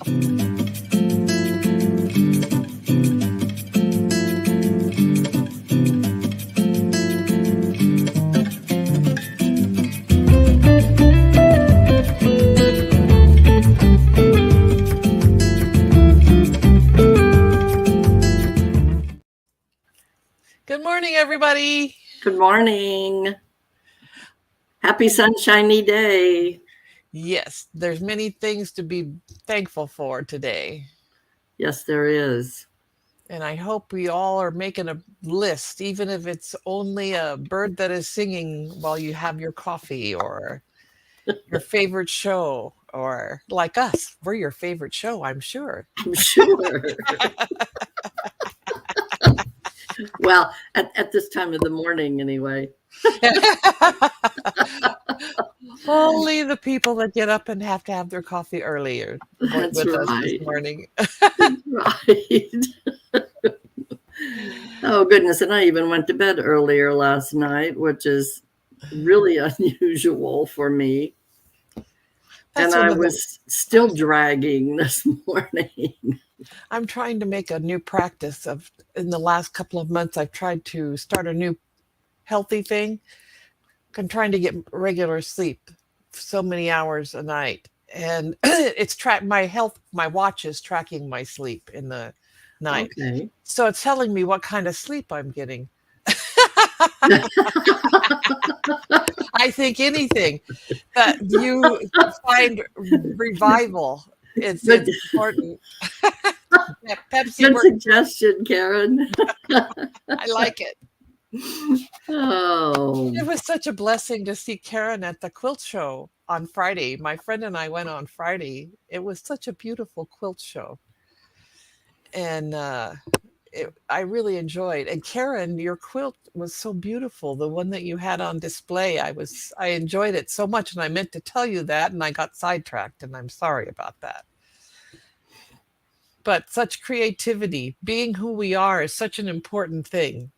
Good morning, everybody. Good morning. Happy sunshiny day. Yes, there's many things to be thankful for today. Yes, there is. And I hope we all are making a list, even if it's only a bird that is singing while you have your coffee or your favorite show, or like us, we're your favorite show, I'm sure. I'm sure. Well, at this time of the morning, anyway. Only the people that get up and have to have their coffee earlier That's with us this right. morning. Right. Oh, goodness. And I even went to bed earlier last night, which is really unusual for me. That's And I one of the was still dragging this morning. I'm trying to make a new practice of in the last couple of months I've tried to start a new healthy thing. I'm trying to get regular sleep, so many hours a night. And it's my health, my watch is tracking my sleep in the night. Okay. So it's telling me what kind of sleep I'm getting. I think anything that you find revival, it's Good, important. Pepsi good works. suggestion, Karen. I like it. Oh, It was such a blessing to see Karen at the quilt show on Friday. My friend and I went on Friday. It was such a beautiful quilt show. And I really enjoyed. And Karen, your quilt was so beautiful. The one that you had on display, I enjoyed it so much, and I meant to tell you that, and I got sidetracked, and I'm sorry about that. But such creativity, being who we are, is such an important thing,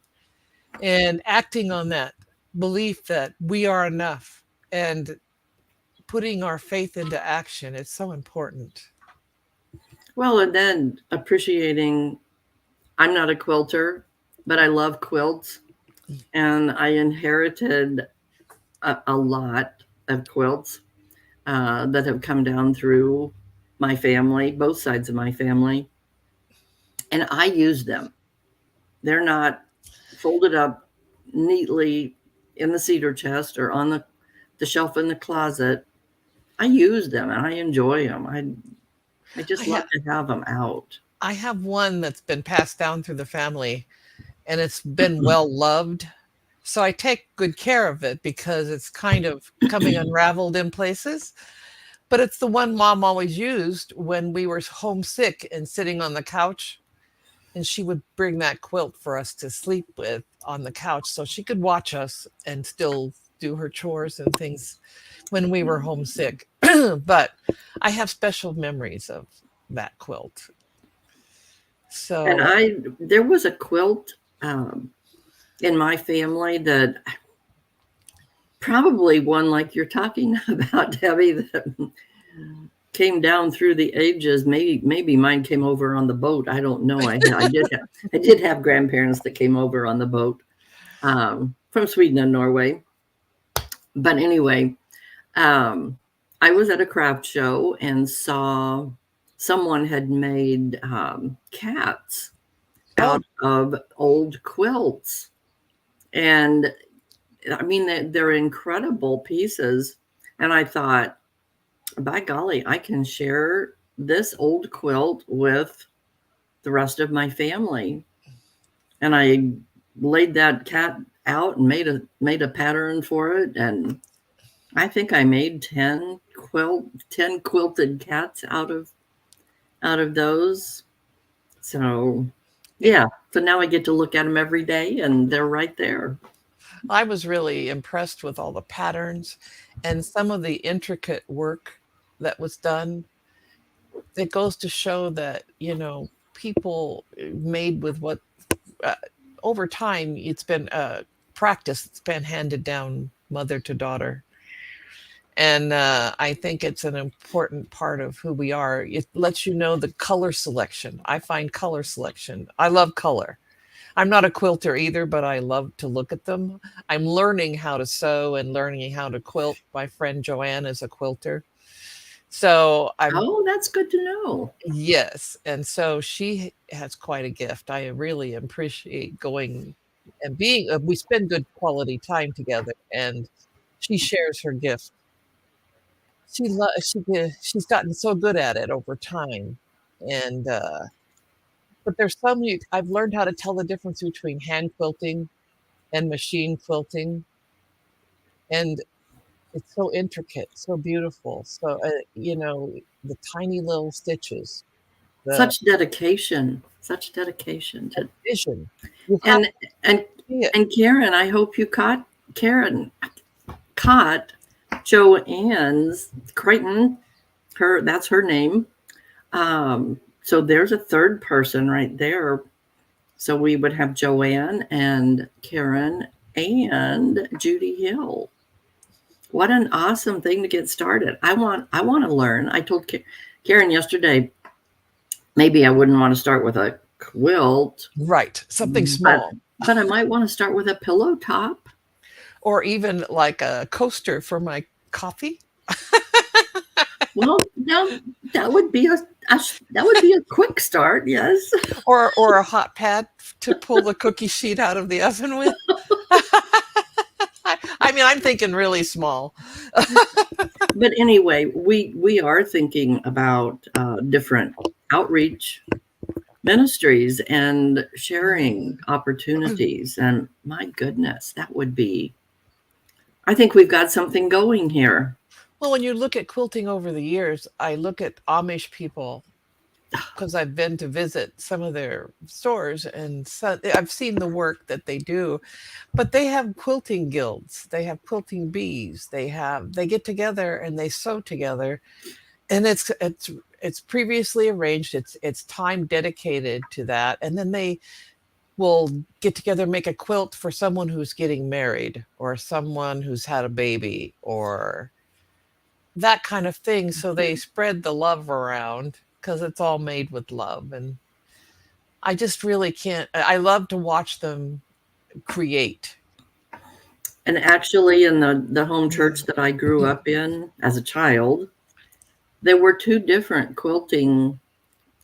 and acting on that belief that we are enough and putting our faith into action is so important. well, and then appreciating I'm not a quilter, but I love quilts. And I inherited a lot of quilts that have come down through my family, both sides of my family. And I use them. They're not folded up neatly in the cedar chest or on the shelf in the closet. I use them and I enjoy them. I I just love have to have them out. I have one that's been passed down through the family, and it's been well loved. So I take good care of it because it's kind of coming unraveled in places. But it's the one mom always used when we were homesick and sitting on the couch. And she would bring that quilt for us to sleep with on the couch so she could watch us and still do her chores and things when we were homesick. But I have special memories of that quilt. And So there was a quilt in my family that probably one like you're talking about, Debbie, that came down through the ages. Maybe mine came over on the boat. I don't know. I did have grandparents that came over on the boat from Sweden and Norway. But anyway, um, I was at a craft show and saw someone had made cats oh, out of old quilts. And I mean, they're incredible pieces. And I thought, by golly, I can share this old quilt with the rest of my family. And I laid that cat out and made a pattern for it. And I think I made 10 quilted cats out of those. So it, yeah. So now I get to look at them every day and they're right there. I was really impressed with all the patterns and some of the intricate work that was done. It goes to show that, people made with what uh, over time it's been practice, it's been handed down mother to daughter. And I think it's an important part of who we are. It lets you know the color selection. I find color selection. I love color. I'm not a quilter either, but I love to look at them. I'm learning how to sew and learning how to quilt. My friend Joanne is a quilter. So I'm, Oh, that's good to know. yes. And so she has quite a gift. I really appreciate going and being, we spend good quality time together, and she shares her gift. She's gotten so good at it over time, and, but there's some you I've learned how to tell the difference between hand quilting and machine quilting, and it's so intricate, so beautiful, so, the tiny little stitches, the Such dedication to vision. You have and and to see it. and Karen, I hope you Karen caught Joanne's Creighton. That's her name. So there's a third person right there. So we would have Joanne and Karen and Judy Hill. What an awesome thing to get started. I want to learn. I told Karen yesterday, maybe I wouldn't want to start with a quilt, Right, something but small, but I might want to start with a pillow top. or even like a coaster for my coffee, Well, now that would be that would be a quick start. Yes. or a hot pad to pull the cookie sheet out of the oven with. I mean, I'm thinking really small. But anyway, we are thinking about different outreach ministries and sharing opportunities. And my goodness, that would be. I think we've got something going here. Well, when you look at quilting over the years, I look at Amish people because I've been to visit some of their stores, and so I've seen the work that they do. But they have quilting guilds, they have quilting bees, they get together and they sew together, and it's previously arranged. It's time dedicated to that, and then they will get together and make a quilt for someone who's getting married or someone who's had a baby or that kind of thing. So they spread the love around because it's all made with love. And I just really can't. I love to watch them create. And actually, in the home church that I grew up in as a child, there were two different quilting,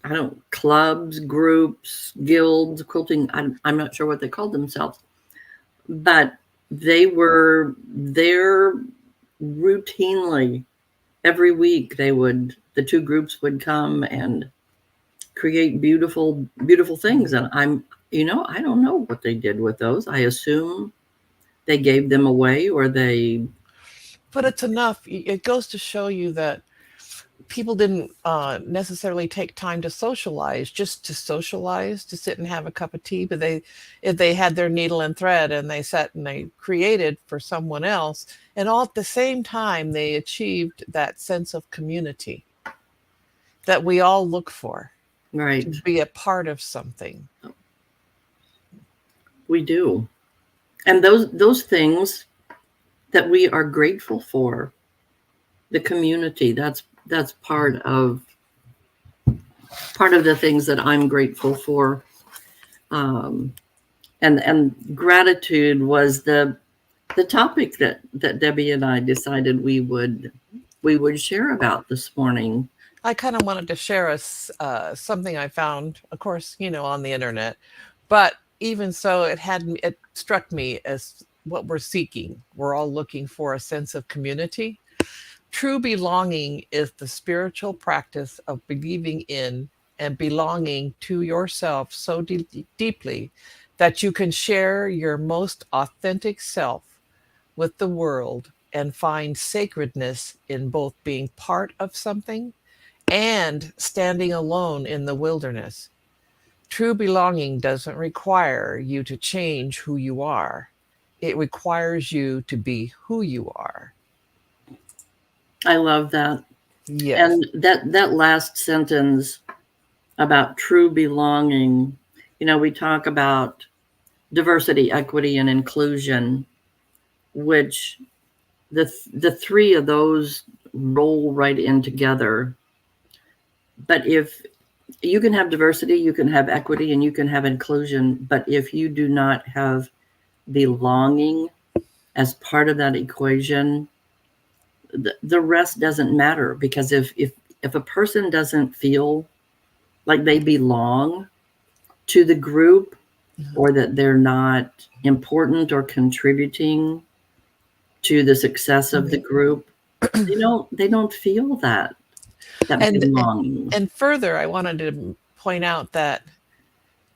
I don't clubs, groups, guilds, quilting. I'm not sure what they called themselves, but they were there routinely every week. The two groups would come and create beautiful, beautiful things. And I don't know what they did with those. I assume they gave them away or they. But it's enough. It goes to show you that people didn't necessarily take time to socialize, just to socialize, to sit and have a cup of tea. But if they had their needle and thread and they sat and they created for someone else, and all at the same time, they achieved that sense of community that we all look for, Right. to be a part of something. We do. And those things that we are grateful for, the community, that's part of the things that I'm grateful for. And gratitude was the topic that Debbie and I decided we would share about this morning. I kind of wanted to share something I found, of course, on the internet, but even so, it struck me as what we're seeking. We're all looking for a sense of community. True belonging is the spiritual practice of believing in and belonging to yourself so deeply that you can share your most authentic self with the world and find sacredness in both being part of something and standing alone in the wilderness. True belonging doesn't require you to change who you are. It requires you to be who you are. I love that. Yes. And that last sentence about true belonging, we talk about diversity, equity, and inclusion, which the three of those roll right in together. But if you can have diversity, you can have equity, and you can have inclusion, but if you do not have belonging as part of that equation, the rest doesn't matter. Because if a person doesn't feel like they belong to the group, or that they're not important or contributing to the success of the group, they don't feel that and belonging. and further, I wanted to point out that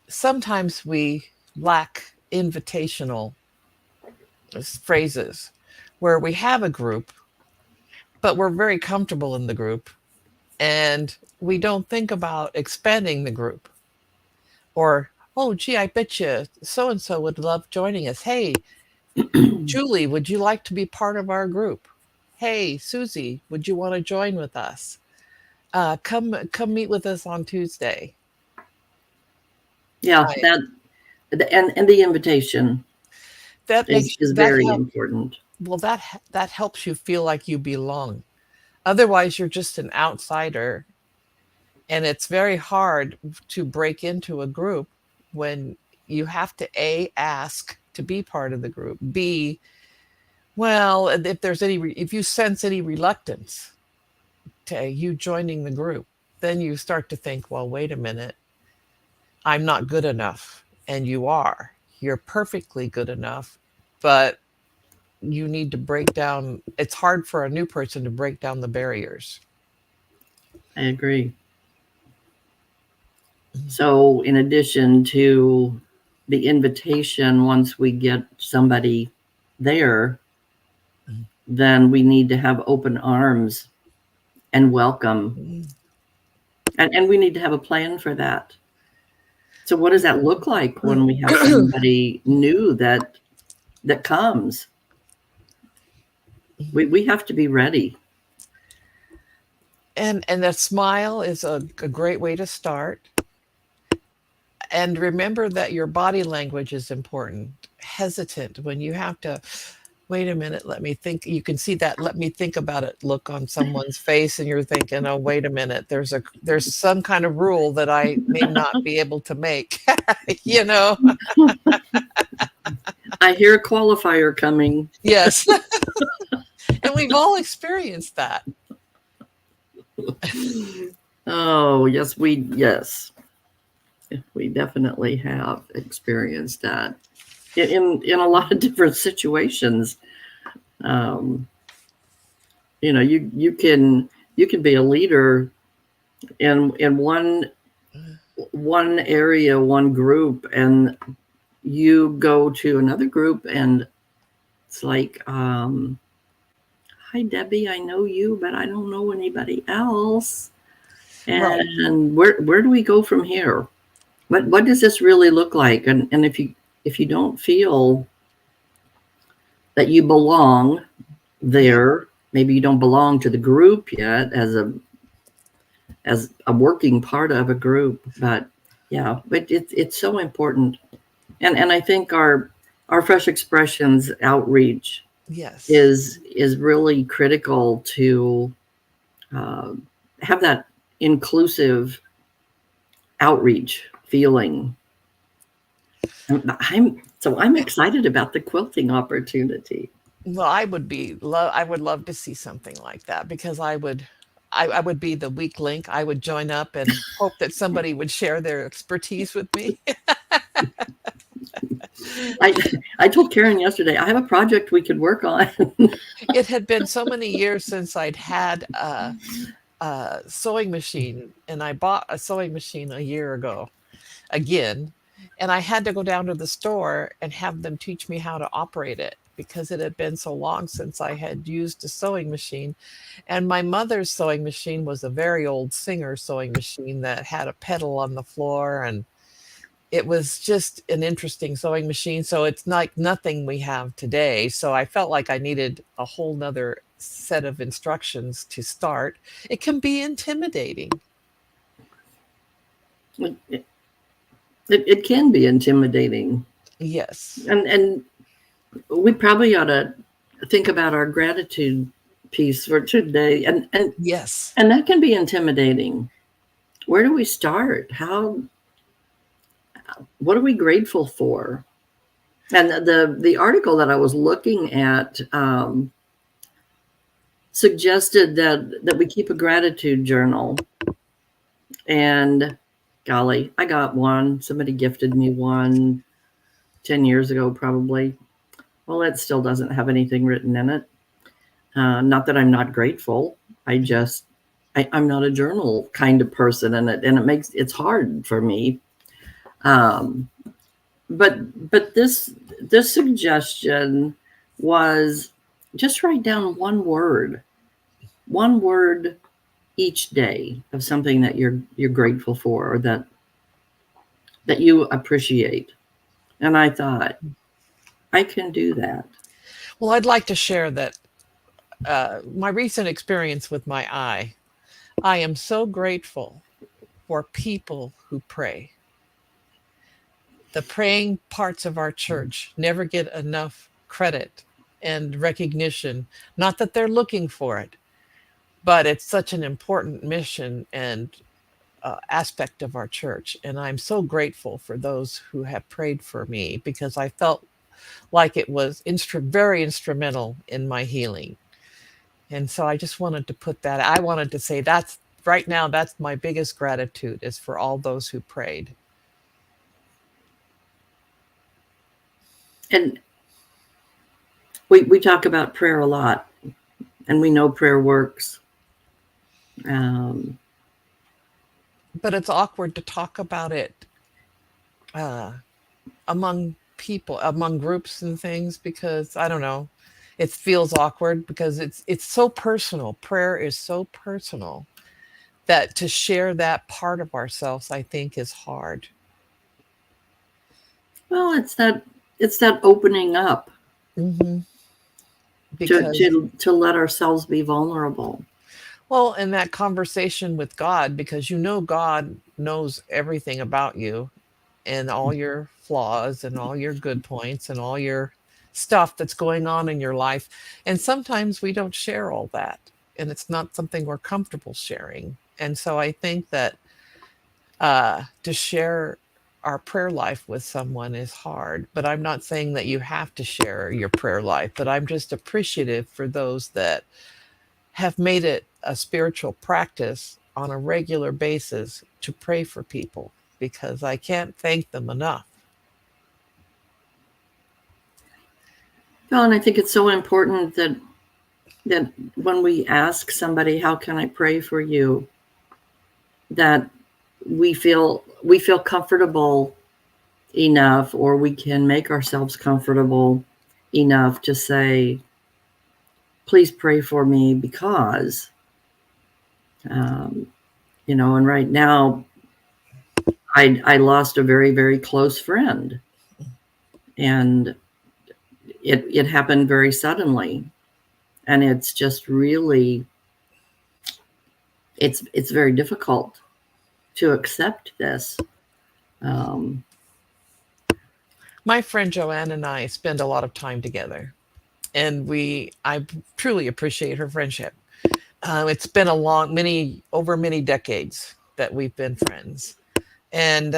sometimes we lack invitational phrases where we have a group, but we're very comfortable in the group and we don't think about expanding the group. Or, oh, gee, I bet you so and so would love joining us. Hey, Julie, would you like to be part of our group? Hey, Susie, would you want to join with us? Come meet with us on Tuesday. Yeah, I, that and the invitation that makes is that very help. important. Well, that helps you feel like you belong. Otherwise, you're just an outsider, and it's very hard to break into a group when you have to A, ask to be part of the group, B, well, if you sense any reluctance to you joining the group, then you start to think, well, wait a minute, I'm not good enough. And you are. You're perfectly good enough, but you need to break down. It's hard for a new person to break down the barriers. I agree. So, in addition to the invitation, once we get somebody there, then we need to have open arms and welcome. And we need to have a plan for that. So, what does that look like when we have somebody new that comes? We have to be ready. And a smile is a great way to start. And remember that your body language is important. Hesitant when you have to wait a minute, let me think. You can see that let me think about it look on someone's face, and you're thinking, oh, wait a minute, there's some kind of rule that I may not be able to make. you know I hear a qualifier coming. yes. And we've all experienced that. Oh, yes, we definitely have experienced that in a lot of different situations. Um, you can be a leader in one area, one group, and you go to another group, and it's like, hi Debbie, I know you, but I don't know anybody else. Right. And where do we go from here? What does this really look like? And if you don't feel that you belong there, maybe you don't belong to the group yet as a working part of a group. But yeah, but it's so important. And I think our Fresh Expressions outreach Yes. is really critical to uh, have that inclusive outreach feeling. I'm excited about the quilting opportunity. Well, I would love to see something like that, because I would be the weak link. I would join up and hope that somebody would share their expertise with me. I I told Karen yesterday, I have a project we could work on. It had been so many years since I'd had a sewing machine, and I bought a sewing machine a year ago again, and I had to go down to the store and have them teach me how to operate it, because it had been so long since I had used a sewing machine. And my mother's sewing machine was a very old Singer sewing machine that had a pedal on the floor, and it was just an interesting sewing machine. So it's like nothing we have today. So I felt like I needed a whole nother set of instructions to start. It can be intimidating. It can be intimidating, Yes. and we probably ought to think about our gratitude piece for today, Yes. and that can be intimidating. Where do we start? How what are we grateful for? And the article that I was looking at suggested that we keep a gratitude journal. And golly, I got one. Somebody gifted me one 10 years ago, probably. Well, it still doesn't have anything written in it. Not that I'm not grateful. I just I'm not a journal kind of person, and it makes it's hard for me. Um, but this suggestion was just write down one word each day of something that you're grateful for, or that you appreciate. And I thought, I can do that. Well, I'd like to share that my recent experience with my eye. I am so grateful for people who pray. The praying parts of our church never get enough credit and recognition. Not that they're looking for it, but it's such an important mission and aspect of our church. And I'm so grateful for those who have prayed for me because I felt like it was very instrumental in my healing. And so I just wanted to put that, I wanted to say that's right now, that's my biggest gratitude is for all those who prayed. And we talk about prayer a lot, and we know prayer works. Um, But it's awkward to talk about it uh, among people, among groups and things, because I don't know, it feels awkward because it's so personal. Prayer is so personal that to share that part of ourselves, I think, is hard. well, it's that opening up Hmm. Because to let ourselves be vulnerable. well, in that conversation with God, because you know God knows everything about you and all your flaws and all your good points and all your stuff that's going on in your life. And sometimes we don't share all that, and it's not something we're comfortable sharing. And so I think that to share our prayer life with someone is hard, but I'm not saying that you have to share your prayer life, but I'm just appreciative for those that have made it a spiritual practice on a regular basis to pray for people because I can't thank them enough. Well, and I think it's so important that when we ask somebody, "How can I pray for you?" that we feel comfortable enough, or we can make ourselves comfortable enough to say, "Please pray for me because," um, and right now I lost a very, very close friend, and it happened very suddenly, and it's just really it's very difficult to accept this. Um, My friend Joanne and I spend a lot of time together, and I truly appreciate her friendship. It's been a over many decades that we've been friends. And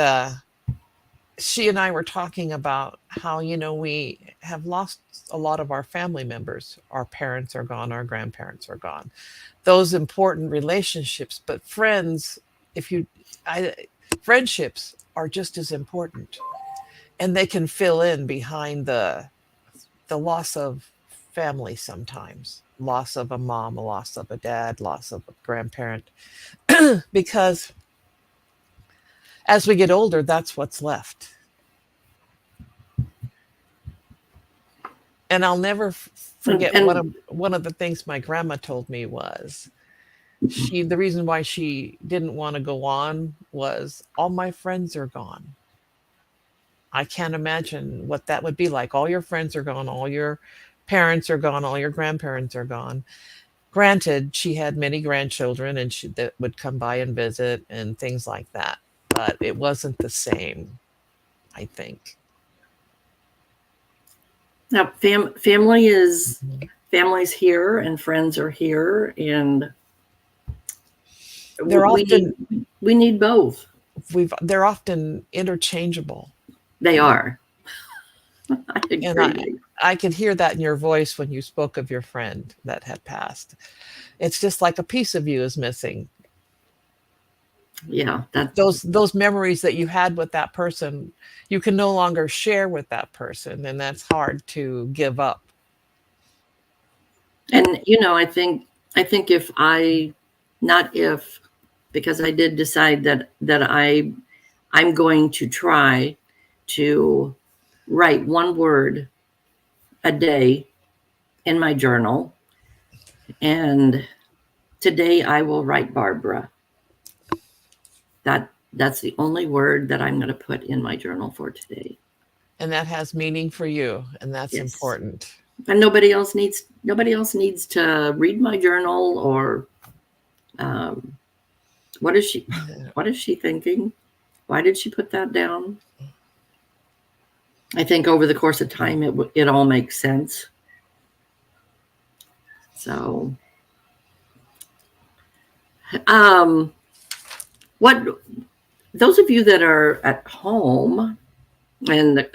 she and I were talking about how, we have lost a lot of our family members. Our parents are gone, our grandparents are gone. Those important relationships, but if you, I, friendships are just as important, and they can fill in behind the loss of family sometimes. Loss of a mom, a loss of a dad, loss of a grandparent, because as we get older, that's what's left. And I'll never forget and one of the things my grandma told me was the reason why she didn't want to go on was all my friends are gone. I can't imagine what that would be like. All your friends are gone, all your parents are gone, all your grandparents are gone. Granted, she had many grandchildren and that would come by and visit and things like that, but it wasn't the same, I think. Now, family's here and friends are here, and They're we often need both. they're often interchangeable. They are. I And agree. I could hear that in your voice when you spoke of your friend that had passed. It's just like a piece of you is missing. Yeah, that Those memories that you had with that person, you can no longer share with that person, and that's hard to give up. and I think if I not if because I did decide that I'm going to try to write one word a day in my journal, and today I will write Barbara. That's the only word that I'm going to put in my journal for today. And that has meaning for you, and that's Yes. important. And nobody else needs to read my journal or um, what is she what is she thinking? Why did she put that down? I think over the course of time it all makes sense. So um what those of you that are at home and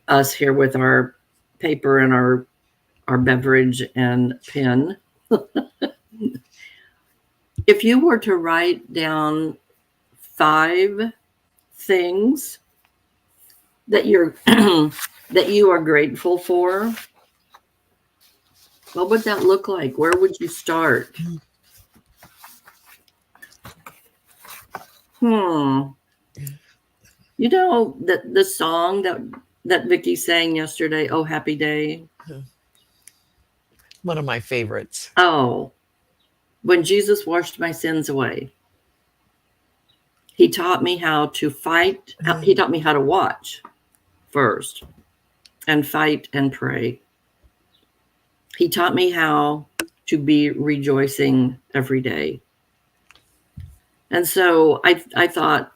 us here with our paper and our beverage and pen, if you were to write down 5 things that you're that you are grateful for, what would that look like? Where would you start? Hmm. The song that Vicky sang yesterday, "Oh Happy Day." One of my favorites. Oh, when Jesus washed my sins away, he taught me how to fight. He taught me how to watch first and fight and pray. He taught me how to be rejoicing every day. And so I thought,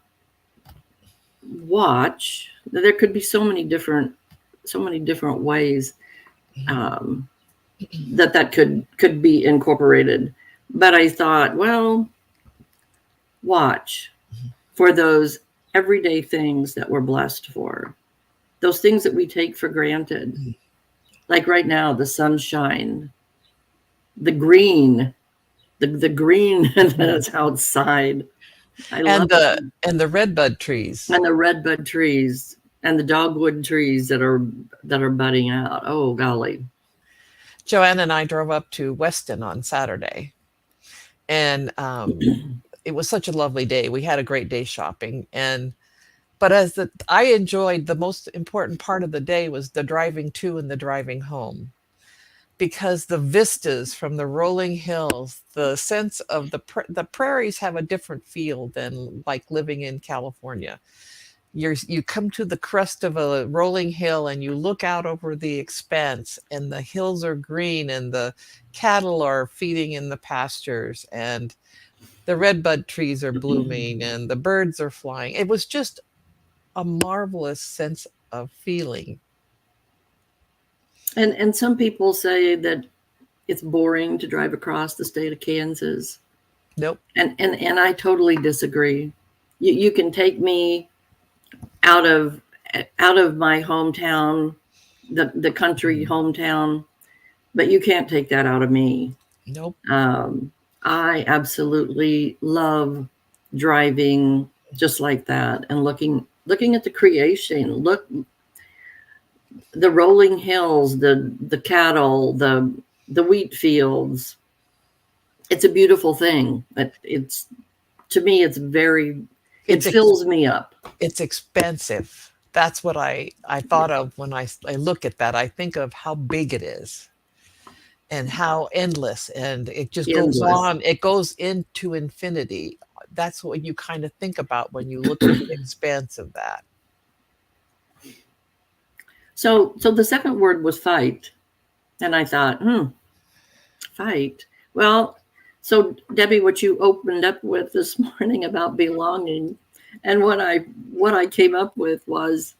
watch. There could be so many different ways um, that could be incorporated. But I thought, well, watch for those everyday things that we're blessed for, those things that we take for granted. Like right now, the sunshine, the green, the green that's outside. I love And it. the redbud trees. And the redbud trees and the dogwood trees that are budding out. Oh golly. Joanne and I drove up to Weston on Saturday, and it was such a lovely day. We had a great day shopping, and but I enjoyed, the most important part of the day was the driving to and the driving home, because the vistas from the rolling hills, the sense of the prairies have a different feel than like living in California. You come to the crest of a rolling hill and you look out over the expanse, and the hills are green and the cattle are feeding in the pastures, and the redbud trees are blooming and the birds are flying. It was just a marvelous sense of feeling. And some people say that it's boring to drive across the state of Kansas. Nope. And I totally disagree. You can take me out of my hometown, the country hometown, but you can't take that out of me. Nope. I absolutely love driving just like that and looking at the creation. Look, the rolling hills, the cattle, the wheat fields. It's a beautiful thing. It's to me, it It's fills me up. it's expensive. That's what I thought of when I look at that. I think of how big it is and how endless, and it just goes Endless. on. It goes into infinity. That's what you kind of think about when you look at the expanse of that. So the second word was fight, and I thought, fight. Well, so Debbie, what you opened up with this morning about belonging, and what I came up with was,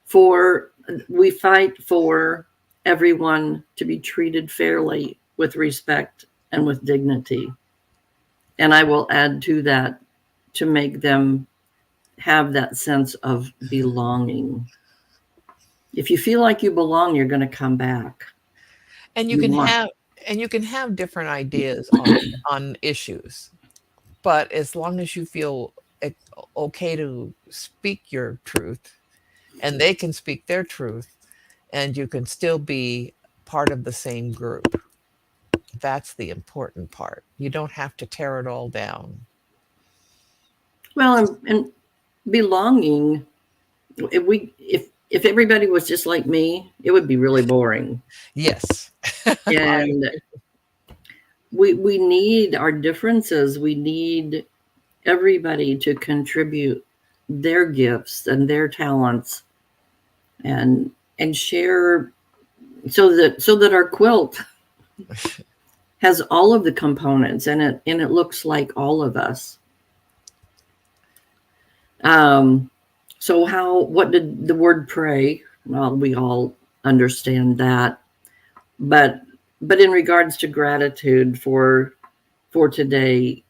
for we fight for everyone to be treated fairly, with respect and with dignity. And I will add to that, to make them have that sense of belonging. If you feel like you belong, you're going to come back. And you You can want. have different ideas on issues, but as long as you feel okay to speak your truth, and they can speak their truth, and you can still be part of the same group. That's the important part. You don't have to tear it all down. Well, and belonging, if everybody was just like me, it would be really boring. Yes. I And we need our differences. We need everybody to contribute their gifts and their talents, and share, so that our quilt has all of the components, and it looks like all of us. Um, what did the word pray? Well, we all understand that, but in regards to gratitude for today,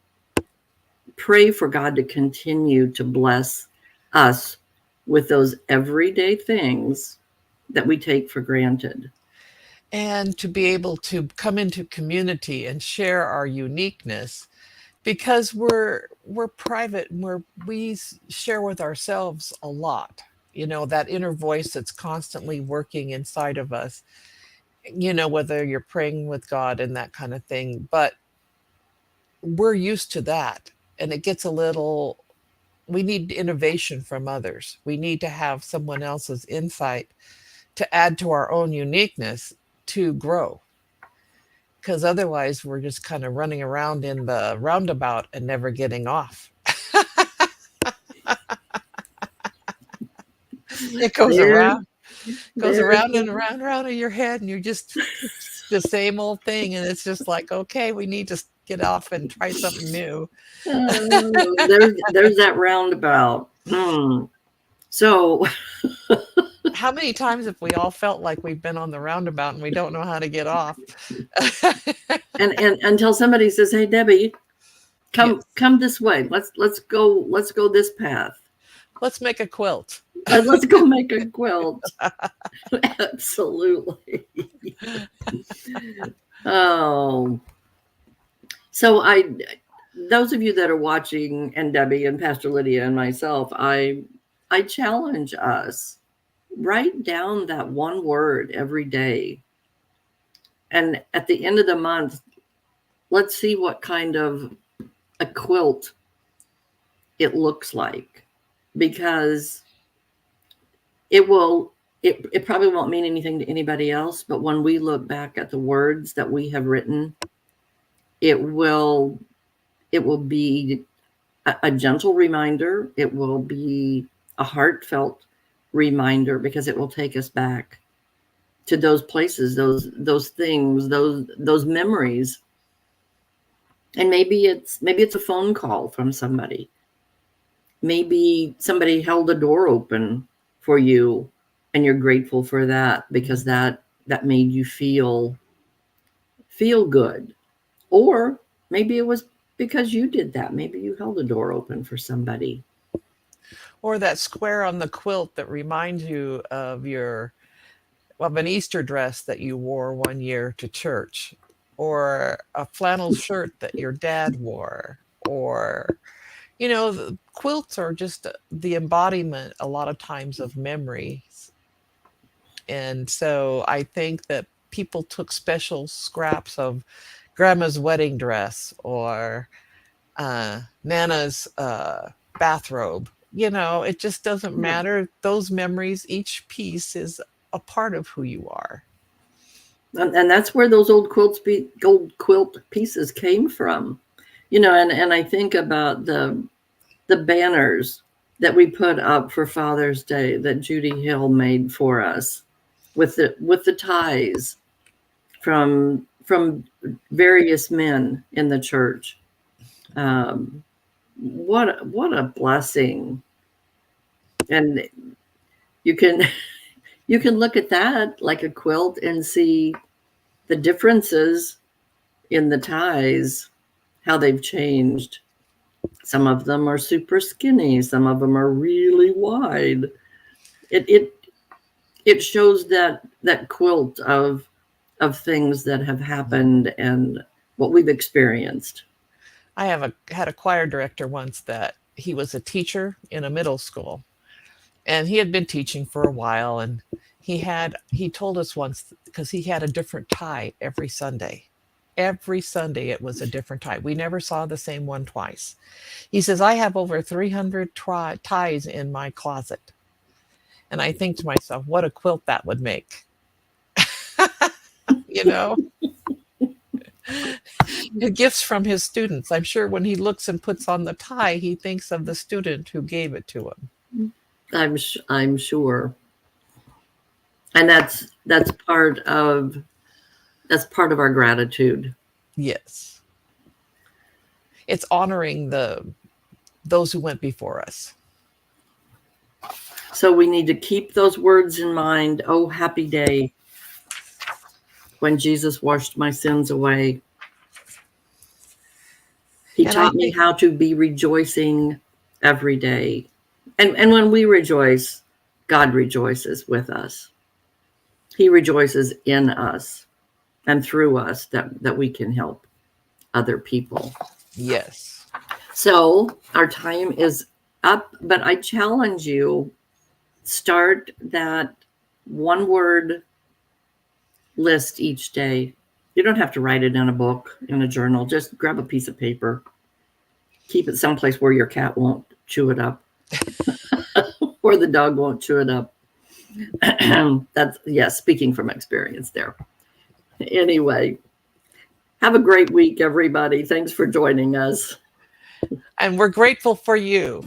pray for God to continue to bless us with those everyday things that we take for granted. and to be able to come into community and share our uniqueness, because we're private, and we share with ourselves a lot. That inner voice that's constantly working inside of us, whether you're praying with God and that kind of thing. But we're used to that, and it gets a little, we need innovation from others. We need to have someone else's insight to add to our own uniqueness to grow, because otherwise we're just kind of running around in the roundabout and never getting off. It goes There, around, goes there's around and around, around in your head, and you're just, it's the same old thing, and it's just like, okay, we need to get off and try something new. there's that roundabout. So, How many times have we all felt like we've been on the roundabout and we don't know how to get off? and until somebody says, "Hey, Debbie, come Yes. come this way. Let's go this path. Let's make a quilt. Let's go make a quilt." Absolutely. Oh, so those of you that are watching, and Debbie and Pastor Lydia and myself, I challenge us, write down that one word every day, and at the end of the month, let's see what kind of a quilt it looks like, because it probably won't mean anything to anybody else, but when we look back at the words that we have written, it will be a gentle reminder. It will be a heartfelt reminder, because it will take us back to those places, those things, those memories. And maybe it's a phone call from somebody. Maybe somebody held a door open for you, and you're grateful for that, because that made you feel good. Or maybe it was because you did that. Maybe you held a door open for somebody. Or that square on the quilt that reminds you of an Easter dress that you wore one year to church, or a flannel shirt that your dad wore, or the quilts are just the embodiment a lot of times of memories. And so I think that people took special scraps of grandma's wedding dress, or Nana's bathrobe. It just doesn't Yeah. matter. Those memories, each piece is a part of who you are. And that's where those old quilt pieces came from. And I think about the banners that we put up for Father's Day that Judy Hill made for us, with the ties from various men in the church. Um, what a blessing. And you can You can look at that like a quilt and see the differences in the ties, how they've changed. Some of them are super skinny. Some of them are really wide. It shows that quilt of things that have happened and what we've experienced. I had a choir director once that he was a teacher in a middle school, and he had been teaching for a while, and he told us once, because he had a different tie every Sunday. Every Sunday it was a different tie. We never saw the same one twice. He says, I have over 300 ties in my closet. And I think to myself, what a quilt that would make. you know, Gifts from his students. I'm sure when he looks and puts on the tie, he thinks of the student who gave it to him. I'm sure, and that's part of our gratitude. Yes, it's honoring those who went before us. So we need to keep those words in mind. Oh, happy day when Jesus washed my sins away. He taught me how to be rejoicing every day. And when we rejoice, God rejoices with us. He rejoices in us and through us that we can help other people. Yes. So our time is up, but I challenge you, start that one word list each day. You don't have to write it in a book, in a journal. Just grab a piece of paper. Keep it someplace where your cat won't chew it up. Or the dog won't chew it up. That's speaking from experience there. Anyway, have a great week, everybody. Thanks for joining us. And we're grateful for you.